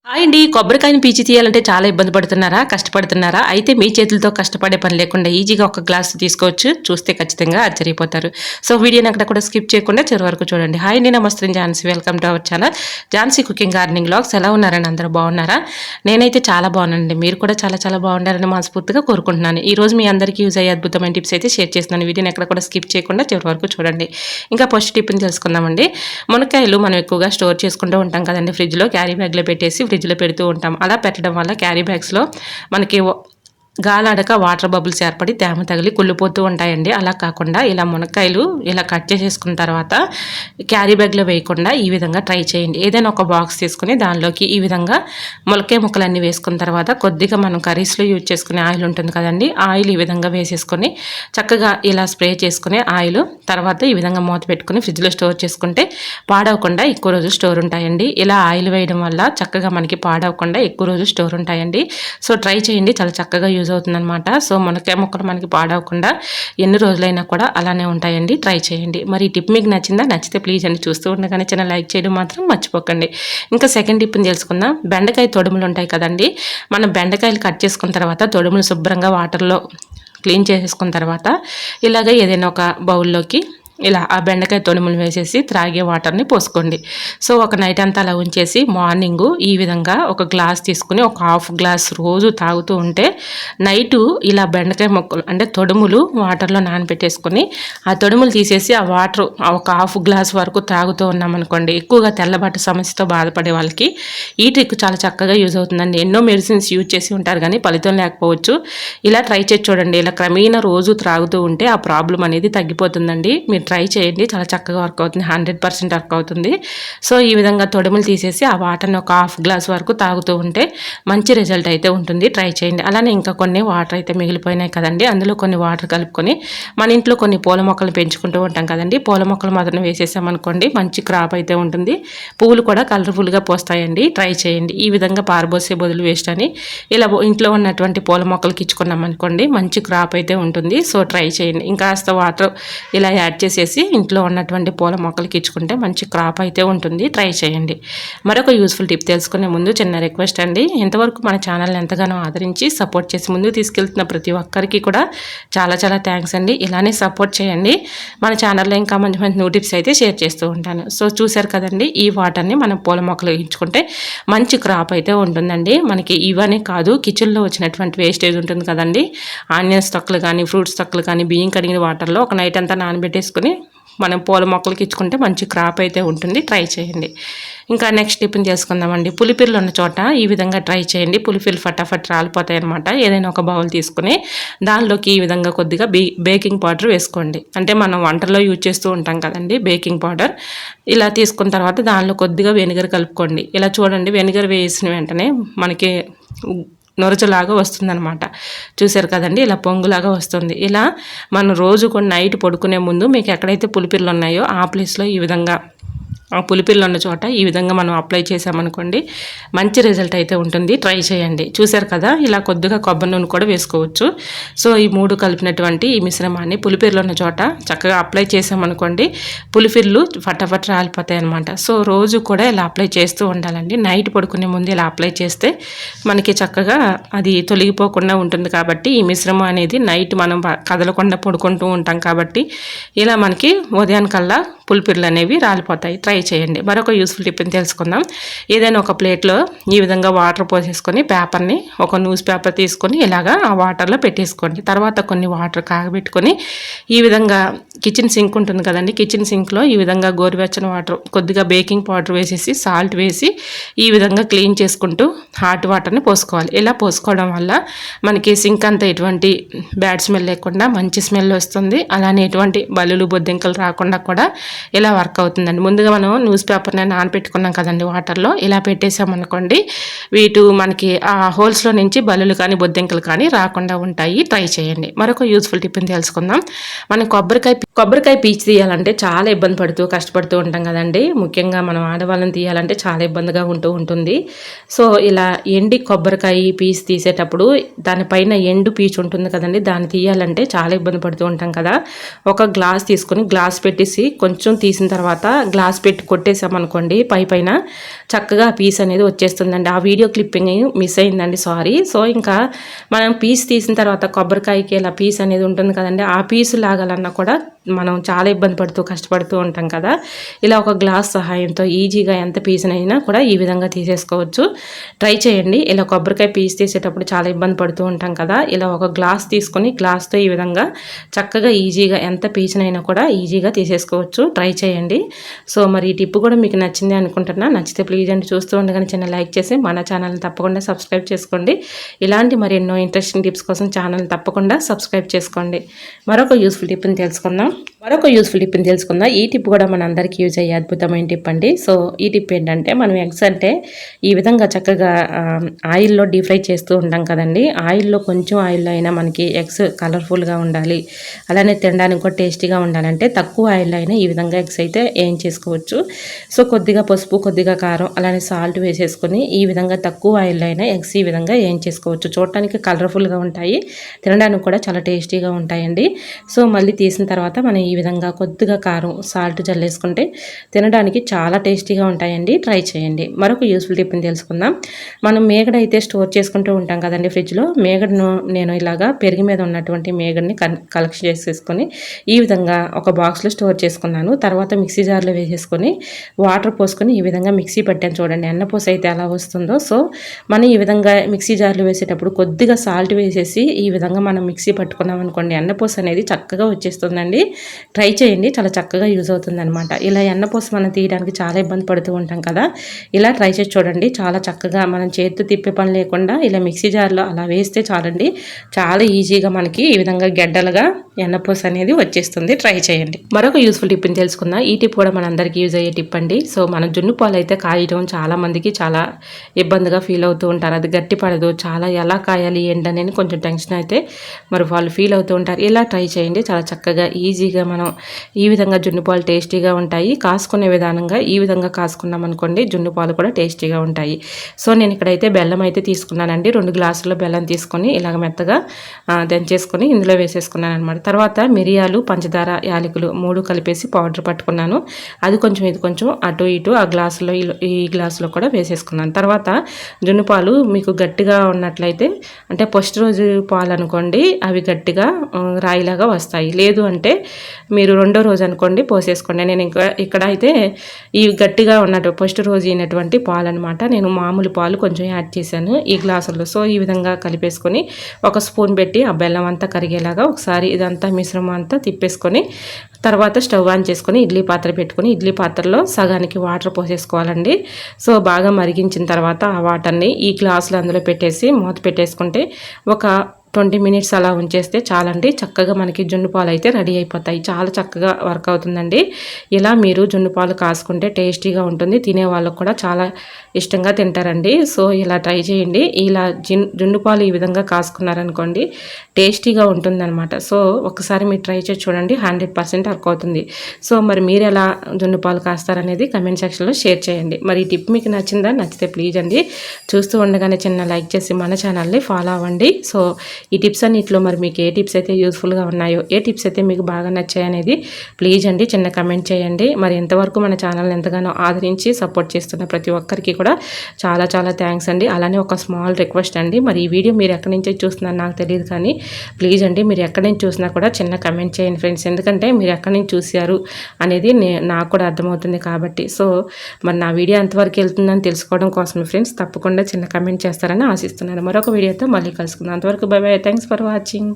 Hi అండి. కొబ్బరికాయని పీచి తీయాలంటే చాలా ఇబ్బంది పడుతున్నారా? కష్టపడుతున్నారా? అయితే మీ చేతులతో కష్టపడే పని లేకుండా ఈజీగా ఒక గ్లాస్ తీసుకోవచ్చు. చూస్తే ఖచ్చితంగా ఆశ్చర్యపోతారు. సో వీడియోని అక్కడ కూడా స్కిప్ చేయకుండా చివరి వరకు చూడండి. హాయ్ అండి. నమస్తే. నేను Jhansi. Welcome to our channel Jhansi cooking gardening vlogs. ఎలా ఉన్నారండి? అందరూ బాగున్నారా? నేనైతే చాలా బాగున్నానండి. మీరు కూడా చాలా చాలా బాగుండాలని మనస్ఫూర్తిగా కోరుకుంటున్నాను. ఈ రోజు మీ అందరికీ యూజ్ అయ్యే అద్భుతమైన టిప్స్ అయితే షేర్ చేస్తున్నాను. వీడియోని ఎక్కడ కూడా స్కిప్ చేయకుండా చివరి వరకు చూడండి. ఇంకా ఫస్ట్ టిప్ని తెలుసుకుందామండి. మునక్కాయలు మనం ఎక్కువగా స్టోర్ చేసుకుంటూ ఉంటాం కదండి. ఫ్రిడ్జ్లో క్యారీ బ్యాగ్లో పెట్టేసి ఫ్రిడ్జ్లో పెడుతూ ఉంటాం. అలా పెట్టడం వల్ల క్యారీ బ్యాగ్స్లో మనకి గాలాడక వాటర్ బబుల్స్ ఏర్పడి తేమ తగిలి కుళ్ళిపోతూ ఉంటాయండి. అలా కాకుండా ఇలా మునక్కాయలు ఇలా కట్ చేసేసుకున్న తర్వాత క్యారీ బ్యాగ్లో వేయకుండా ఈ విధంగా ట్రై చేయండి. ఏదైనా ఒక బాక్స్ తీసుకుని దానిలోకి ఈ విధంగా ములక్కాయ ముక్కలన్నీ వేసుకున్న తర్వాత కొద్దిగా మనం కర్రీస్లో యూజ్ చేసుకునే ఆయిల్ ఉంటుంది కదండి. ఆయిల్ ఈ విధంగా వేసేసుకొని చక్కగా ఇలా స్ప్రే చేసుకునే ఆయిల్ తర్వాత ఈ విధంగా మూత పెట్టుకుని ఫ్రిడ్జ్లో స్టోర్ చేసుకుంటే పాడవకుండా ఎక్కువ రోజులు స్టోర్ ఉంటాయండి. ఇలా ఆయిల్ వేయడం వల్ల చక్కగా మనకి పాడవకుండా ఎక్కువ రోజులు స్టోర్ ఉంటాయండి. సో ట్రై చేయండి. చాలా చక్కగా యూజ్ అవుతుందన్నమాట. సో మునక్కాయ ముక్కలు మనకి పాడవకుండా ఎన్ని రోజులైనా కూడా అలానే ఉంటాయండి. ట్రై చేయండి. మరి ఈ టిప్ మీకు నచ్చిందా? నచ్చితే ప్లీజ్ అండి చూస్తూ ఉండగానే చిన్న లైక్ చేయడం మాత్రం మర్చిపోకండి. ఇంకా సెకండ్ టిప్ని తెలుసుకుందాం. బెండకాయ తొడుములు ఉంటాయి కదండి. మనం బెండకాయలు కట్ చేసుకున్న తర్వాత తొడుములు శుభ్రంగా వాటర్లో క్లీన్ చేసేసుకున్న తర్వాత ఇలాగ ఏదైనా ఒక బౌల్లోకి ఇలా ఆ బెండకాయ తొడుములు వేసేసి త్రాగే వాటర్ని పోసుకోండి. సో ఒక నైట్ అంతా అలా ఉంచేసి మార్నింగు ఈ విధంగా ఒక గ్లాస్ తీసుకుని ఒక హాఫ్ గ్లాస్ రోజు తాగుతూ ఉంటే నైటు ఇలా బెండకాయ ముక్కలు అంటే తొడుములు వాటర్లో నానబెట్టేసుకొని ఆ తొడుములు తీసేసి ఆ వాటర్ ఒక హాఫ్ గ్లాస్ వరకు తాగుతూ ఉన్నామనుకోండి, ఎక్కువగా తెల్లబట్ట సమస్యతో బాధపడే వాళ్ళకి ఈ ట్రిక్ చాలా చక్కగా యూజ్ అవుతుందండి. ఎన్నో మెడిసిన్స్ యూజ్ చేసి ఉంటారు కానీ ఫలితం లేకపోవచ్చు. ఇలా ట్రై చేసి చూడండి. ఇలా క్రమేణా రోజు త్రాగుతూ ఉంటే ఆ ప్రాబ్లం అనేది తగ్గిపోతుందండి. మీరు ట్రై చేయండి. చాలా చక్కగా వర్క్ అవుతుంది. 100% వర్క్ అవుతుంది. సో ఈ విధంగా తొడుములు తీసేసి ఆ వాటర్ని ఒక హాఫ్ గ్లాస్ వరకు తాగుతూ ఉంటే మంచి రిజల్ట్ అయితే ఉంటుంది. ట్రై చేయండి. అలానే ఇంకా కొన్ని వాటర్ అయితే మిగిలిపోయినాయి కదండి. అందులో కొన్ని వాటర్ కలుపుకొని మన ఇంట్లో కొన్ని పూల మొక్కలు పెంచుకుంటూ ఉంటాం కదండి. పూల మొక్కలు మాత్రం వేసేసామనుకోండి మంచి క్రాప్ అయితే ఉంటుంది. పువ్వులు కూడా కలర్ఫుల్గా పోస్తాయండి. ట్రై చేయండి. ఈ విధంగా పారబోసే బదులు వేస్ట్ అని ఇలా ఇంట్లో ఉన్నటువంటి పూల మొక్కలకి ఇచ్చుకున్నాం అనుకోండి మంచి క్రాప్ అయితే ఉంటుంది. సో ట్రై చేయండి. ఇంకాస్త వాటర్ ఇలా యాడ్ చేసేసి ఇంట్లో ఉన్నటువంటి పూల మొక్కలకి ఇచ్చుకుంటే మంచి క్రాప్ అయితే ఉంటుంది. ట్రై చేయండి. మరొక యూస్ఫుల్ టిప్ తెలుసుకునే ముందు చిన్న రిక్వెస్ట్ అండి. ఇంతవరకు మన ఛానల్ని ఎంతగానో ఆదరించి సపోర్ట్ చేసి ముందుకు తీసుకెళ్తున్న ప్రతి ఒక్కరికి కూడా చాలా చాలా థ్యాంక్స్ అండి. ఇలానే సపోర్ట్ చేయండి. మన ఛానల్లో ఇంకా మంచి మంచి న్యూ టిప్స్ అయితే షేర్ చేస్తూ ఉంటాను. సో చూశారు కదండి. ఈ వాటర్ని మనం పూల మొక్కలు ఇచ్చుకుంటే మంచి క్రాప్ అయితే ఉంటుందండి. మనకి ఇవన్నీ కాదు, కిచెన్లో వచ్చినటువంటి వేస్టేజ్ ఉంటుంది కదండి. ఆనియన్స్ తొక్కలు కానీ ఫ్రూట్స్ తొక్కలు కానీ బియ్యం కడిగిన వాటర్లో ఒక నైట్ అంతా నానబెట్టేసుకుని మనం పూల మొక్కలకి ఇచ్చుకుంటే మంచి క్రాప్ అయితే ఉంటుంది. ట్రై చేయండి. ఇంకా నెక్స్ట్ టిప్ని చేసుకుందామండి. పులిపిర్లు ఉన్న చోట ఈ విధంగా ట్రై చేయండి. పులిపిర్లు ఫటాఫట్ రాలిపోతాయి అనమాట. ఏదైనా ఒక బౌల్ తీసుకుని దానిలోకి ఈ విధంగా కొద్దిగా బేకింగ్ పౌడర్ వేసుకోండి. అంటే మనం వంటల్లో యూజ్ చేస్తూ ఉంటాం కదండి బేకింగ్ పౌడర్. ఇలా తీసుకున్న తర్వాత దానిలో కొద్దిగా వెనిగర్ కలుపుకోండి. ఇలా చూడండి, వెనిగర్ వేసిన వెంటనే మనకి నొరచలాగా వస్తుందన్నమాట. చూసారు కదండి, ఇలా పొంగులాగా వస్తుంది. ఇలా మనం రోజు కొన్ని నైట్ పడుకునే ముందు మీకు ఎక్కడైతే పులిపిర్లు ఉన్నాయో ఆ ప్లేస్లో ఈ విధంగా ఆ పులిపిర్లు ఉన్న చోట ఈ విధంగా మనం అప్లై చేసామనుకోండి మంచి రిజల్ట్ అయితే ఉంటుంది. ట్రై చేయండి. చూసారు కదా, ఇలా కొద్దిగా కొబ్బరి నూనె కూడా వేసుకోవచ్చు. సో ఈ మూడు కలిపినటువంటి ఈ మిశ్రమాన్ని పులిపిర్లు ఉన్న చోట చక్కగా అప్లై చేసామనుకోండి పులిపిర్లు ఫటాఫట్ రాలిపోతాయి అనమాట. సో రోజు కూడా ఇలా అప్లై చేస్తూ ఉండాలండి. నైట్ పడుకునే ముందు ఇలా అప్లై చేస్తే మనకి చక్కగా అది తొలగిపోకుండా ఉంటుంది. కాబట్టి ఈ మిశ్రమం అనేది నైట్ మనం కదలకుండా పడుకుంటూ ఉంటాం కాబట్టి ఇలా మనకి ఉదయానికల్లా పులిపిర్లు అనేవి రాలిపోతాయి. ట్రై చేయండి. మరొక యూస్ఫుల్ టిప్ని తెలుసుకుందాం. ఏదైనా ఒక ప్లేట్లో ఈ విధంగా వాటర్ పోసేసుకొని పేపర్ని ఒక న్యూస్ పేపర్ తీసుకొని ఇలాగా ఆ వాటర్లో పెట్టేసుకోండి. తర్వాత కొన్ని వాటర్ కాగబెట్టుకొని ఈ విధంగా కిచెన్ సింక్ ఉంటుంది కదండి. కిచెన్ సింక్లో ఈ విధంగా గోరువెచ్చని వాటర్ కొద్దిగా బేకింగ్ పౌడర్ వేసేసి సాల్ట్ వేసి ఈ విధంగా క్లీన్ చేసుకుంటూ హాట్ వాటర్ని పోసుకోవాలి. ఇలా పోసుకోవడం వల్ల మనకి సింక్ అంతా ఎటువంటి బ్యాడ్ స్మెల్ లేకుండా మంచి స్మెల్ వస్తుంది. అలానే ఎటువంటి బల్లులు బొద్దింకలు రాకుండా కూడా ఇలా వర్క్ అవుతుందండి. ముందుగా మనం న్యూస్ పేపర్ని నానబెట్టుకున్నాం కదండి వాటర్లో. ఇలా పెట్టేసామనుకోండి వీటి మనకి ఆ హోల్స్లో నుంచి బల్లులు కానీ బొద్దింకలు కానీ రాకుండా ఉంటాయి. ట్రై చేయండి. మరొక యూస్ఫుల్ టిప్ని తెలుసుకుందాం. మనం కొబ్బరికాయ పీచు తీయాలంటే చాలా ఇబ్బంది పడుతూ కష్టపడుతూ ఉంటాం కదండి. ముఖ్యంగా మనం ఆడవాళ్ళని తీయాలంటే చాలా ఇబ్బందిగా ఉంటుంది. సో ఇలా ఎండి కొబ్బరికాయ పీచు తీసేటప్పుడు దానిపైన ఎండు పీచు ఉంటుంది కదండి, దాన్ని తీయాలంటే చాలా ఇబ్బంది పడుతూ ఉంటాం కదా. ఒక గ్లాస్ తీసుకొని గ్లాస్ పెట్టేసి కొంచెం తీసిన తర్వాత గ్లాస్ కొట్టేసామనుకోండి పైన చక్కగా ఆ పీస్ అనేది వచ్చేస్తుందండి. ఆ వీడియో క్లిప్పింగ్ మిస్ అయిందండి, సారీ. సో ఇంకా మనం పీస్ తీసిన తర్వాత కొబ్బరికాయకి ఇలా పీస్ అనేది ఉంటుంది కదండి, ఆ పీసు లాగాలన్నా కూడా మనం చాలా ఇబ్బంది పడుతూ కష్టపడుతూ ఉంటాం కదా. ఇలా ఒక గ్లాస్ సహాయంతో ఈజీగా ఎంత పీసునైనా కూడా ఈ విధంగా తీసేసుకోవచ్చు. ట్రై చేయండి. ఇలా కొబ్బరికాయ పీస్ తీసేటప్పుడు చాలా ఇబ్బంది పడుతూ ఉంటాం కదా, ఇలా ఒక గ్లాస్ తీసుకొని గ్లాస్తో ఈ విధంగా చక్కగా ఈజీగా ఎంత పీసునైనా కూడా ఈజీగా తీసేసుకోవచ్చు. ట్రై చేయండి. సో మరి ఈ టిప్ కూడా మీకు నచ్చింది అనుకుంటున్నా. నచ్చితే ప్లీజ్ అండి చూస్తూ ఉండగానే చిన్న లైక్ చేసి మన ఛానల్ని తప్పకుండా సబ్స్క్రైబ్ చేసుకోండి. ఇలాంటి మరి ఎన్నో ఇంట్రెస్టింగ్ టిప్స్ కోసం ఛానల్ తప్పకుండా సబ్స్క్రైబ్ చేసుకోండి. మరొక యూస్ఫుల్ టిప్ని తెలుసుకుందాం. ఈ టిప్ కూడా మన అందరికీ యూజ్ అయ్యే అద్భుతమైన టిప్ అండి. సో ఈ టిప్ ఏంటంటే, మనం ఎగ్స్ అంటే ఈ విధంగా చక్కగా ఆయిల్లో డీప్ ఫ్రై చేస్తూ ఉంటాం కదండి. ఆయిల్లో కొంచెం ఆయిల్లో అయినా మనకి ఎగ్స్ కలర్ఫుల్గా ఉండాలి, అలానే తినడానికి కూడా టేస్టీగా ఉండాలంటే తక్కువ ఆయిల్లో అయినా ఈ విధంగా ఎగ్స్ అయితే ఏం చేసుకోవచ్చు. సో కొద్దిగా పసుపు, కొద్దిగా కారం, అలానే సాల్ట్ వేసేసుకొని ఈ విధంగా తక్కువ ఆయిల్లో అయినా ఎగ్స్ ఈ విధంగా ఏం చేసుకోవచ్చు. చూడటానికి కలర్ఫుల్గా ఉంటాయి, తినడానికి కూడా చాలా టేస్టీగా ఉంటాయండి. సో మళ్ళీ తీసిన తర్వాత మనం ఈ విధంగా కొద్దిగా కారం, సాల్ట్ జల్లేసుకుంటే తినడానికి చాలా టేస్టీగా ఉంటాయండి. ట్రై చేయండి. మరొక యూస్ఫుల్ టిప్ని తెలుసుకుందాం. మనం మేగడ అయితే స్టోర్ చేసుకుంటూ ఉంటాం కదండి ఫ్రిడ్జ్లో. మేగడను నేను ఇలాగా పెరుగు మీద ఉన్నటువంటి మేగడని కలెక్ట్ చేసేసుకొని ఈ విధంగా ఒక బాక్స్లో స్టోర్ చేసుకున్నాను. తర్వాత మిక్సీ జార్లో వేసేసుకొని వాటర్ పోసుకొని ఈ విధంగా మిక్సీ పట్టాను. చూడండి ఎన్నపూస అయితే ఎలా వస్తుందో. సో మనం ఈ విధంగా మిక్సీ జార్లో వేసేటప్పుడు కొద్దిగా సాల్ట్ వేసేసి ఈ విధంగా మనం మిక్సీ పట్టుకున్నాం అనుకోండి, ఎన్నపూస అనేది చక్కగా వచ్చేస్తుందండి. ట్రై చేయండి, చాలా చక్కగా యూజ్ అవుతుంది అనమాట. ఇలా ఎన్నపూస మనం తీయడానికి చాలా ఇబ్బంది పడుతూ ఉంటాం కదా, ఇలా ట్రై చేసి చూడండి. చాలా చక్కగా మనం చేతితో తిప్పే పని లేకుండా ఇలా మిక్సీ జార్లో అలా వేస్తే చాలండి, చాలా ఈజీగా మనకి ఈ విధంగా గెడ్డలుగా ఎన్నపూస అనేది వచ్చేస్తుంది. ట్రై చేయండి. మరొక యూస్ఫుల్ టిప్ని తెలుసుకుందాం. ఈ టిప్ కూడా మన అందరికీ యూజ్ అయ్యే టిప్ అండి. సో మనం జున్ను పాలు అయితే కాయడం చాలా మందికి చాలా ఇబ్బందిగా ఫీల్ అవుతూ ఉంటారు. అది గట్టి పడదు, చాలా ఎలా కాయాలి ఏంటనేది కొంచెం టెన్షన్ అయితే మరి వాళ్ళు ఫీల్ అవుతూ ఉంటారు. ఇలా ట్రై చేయండి, చాలా చక్కగా ఈజీగా మనం ఈ విధంగా జున్ను పాలు టేస్టీగా ఉంటాయి. కాసుకునే విధానంగా ఈ విధంగా కాసుకున్నాం అనుకోండి, జున్ను పాలు కూడా టేస్టీగా ఉంటాయి. సో నేను ఇక్కడైతే బెల్లం అయితే తీసుకున్నానండి. 2 గ్లాసుల బెల్లం తీసుకొని ఇలాగ మెత్తగా దంచేసుకొని ఇందులో వేసేసుకున్నాను అనమాట. తర్వాత మిరియాలు, పంచదార, యాలకులు 3 కలిపేసి పౌడర్ పట్టుకున్నాను. అది కొంచెం ఇది కొంచెం అటు ఇటు ఆ గ్లాసులో ఈ గ్లాసులో కూడా వేసేసుకున్నాను. తర్వాత జున్ను పాలు మీకు గట్టిగా ఉన్నట్లయితే, అంటే ఫస్ట్ రోజు పాలు అనుకోండి అవి గట్టిగా రాయిలాగా వస్తాయి. లేదు అంటే మీరు రెండో రోజు అనుకోండి పోసేసుకోండి. నేను ఇక్కడ అయితే ఈ గట్టిగా ఉన్నట్టు ఫస్ట్ రోజు అయినటువంటి పాలు అనమాట, నేను మామూలు పాలు కొంచెం యాడ్ చేశాను ఈ గ్లాసుల్లో. సో ఈ విధంగా కలిపేసుకొని ఒక స్పూన్ పెట్టి ఆ బెల్లం అంతా కరిగేలాగా ఒకసారి ఇదంతా మిశ్రమం అంతా తిప్పేసుకొని తర్వాత స్టవ్ ఆన్ చేసుకొని ఇడ్లీ పాత్ర పెట్టుకొని ఇడ్లీ పాత్రలో సగానికి వాటర్ పోసేసుకోవాలండి. సో బాగా మరిగించిన తర్వాత ఆ వాటర్ని ఈ గ్లాసులు అందులో పెట్టేసి మూత పెట్టేసుకుంటే ఒక 20 మినిట్స్ అలా ఉంచేస్తే చాలండి. చక్కగా మనకి జున్ను పాలు అయితే రెడీ అయిపోతాయి. చాలా చక్కగా వర్క్ అవుతుందండి. ఇలా మీరు జున్ను పాలు కాసుకుంటే టేస్టీగా ఉంటుంది, తినే వాళ్ళకు కూడా చాలా ఇష్టంగా తింటారండి. సో ఇలా ట్రై చేయండి. ఇలా జున్ను పాలు ఈ విధంగా కాసుకున్నారనుకోండి టేస్టీగా ఉంటుందన్నమాట. సో ఒకసారి మీరు ట్రై చేసి చూడండి, 100% వర్క్ అవుతుంది. సో మరి మీరు ఎలా జున్ను పాలు కాస్తారనేది కమెంట్ సెక్షన్లో షేర్ చేయండి. మరి ఈ టిప్ మీకు నచ్చిందా? నచ్చితే ప్లీజ్ అండి చూస్తూ ఉండగానే చిన్న లైక్ చేసి మన ఛానల్ని ఫాలో అవ్వండి. సో ఈ టిప్స్ అన్నిట్లో మరి మీకు ఏ టిప్స్ అయితే యూస్ఫుల్గా ఉన్నాయో, ఏ టిప్స్ అయితే మీకు బాగా నచ్చాయి అనేది ప్లీజ్ అండి చిన్న కమెంట్ చేయండి. మరి ఇంతవరకు మన ఛానల్ని ఎంతగానో ఆదరించి సపోర్ట్ చేస్తున్న ప్రతి ఒక్కరికి కూడా చాలా చాలా థ్యాంక్స్ అండి. అలానే ఒక స్మాల్ రిక్వెస్ట్ అండి, మరి ఈ వీడియో మీరు ఎక్కడి నుంచి చూస్తున్నారో నాకు తెలియదు కానీ ప్లీజ్ అండి మీరు ఎక్కడి నుంచి చూసినా కూడా చిన్న కమెంట్ చేయండి ఫ్రెండ్స్. ఎందుకంటే మీరు ఎక్కడి నుంచి చూశారు అనేది నాకు కూడా అర్థమవుతుంది కాబట్టి. సో మరి నా వీడియో ఎంతవరకు వెళ్తుందని తెలుసుకోవడం కోసం ఫ్రెండ్స్ తప్పకుండా చిన్న కమెంట్ చేస్తారని ఆశిస్తున్నాను. మరొక వీడియోతో మళ్ళీ కలుసుకుందాం. అంతవరకు by by. Thanks for watching.